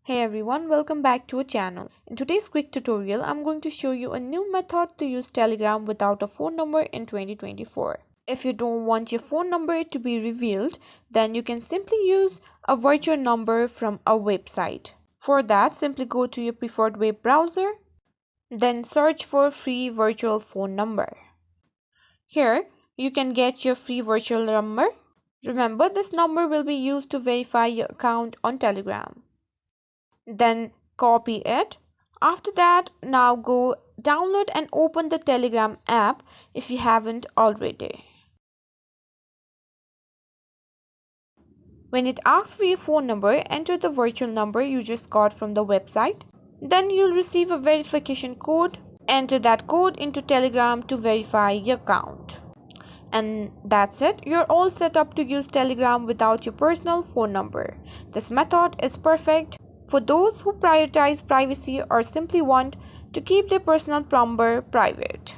Hey everyone, welcome back to our channel. In today's quick tutorial, I'm going to show you a new method to use Telegram without a phone number in 2024. If you don't want your phone number to be revealed, then you can simply use a virtual number from a website. For that, simply go to your preferred web browser, then search for free virtual phone number. Here, you can get your free virtual number. Remember, this number will be used to verify your account on Telegram. Then copy it. After that, now go download and open the Telegram app if you haven't already. When it asks for your phone number, enter the virtual number you just got from the website. Then you'll receive a verification code. Enter that code into Telegram to verify your account. And that's it. You're all set up to use Telegram without your personal phone number. This method is perfect for those who prioritize privacy or simply want to keep their personal number private.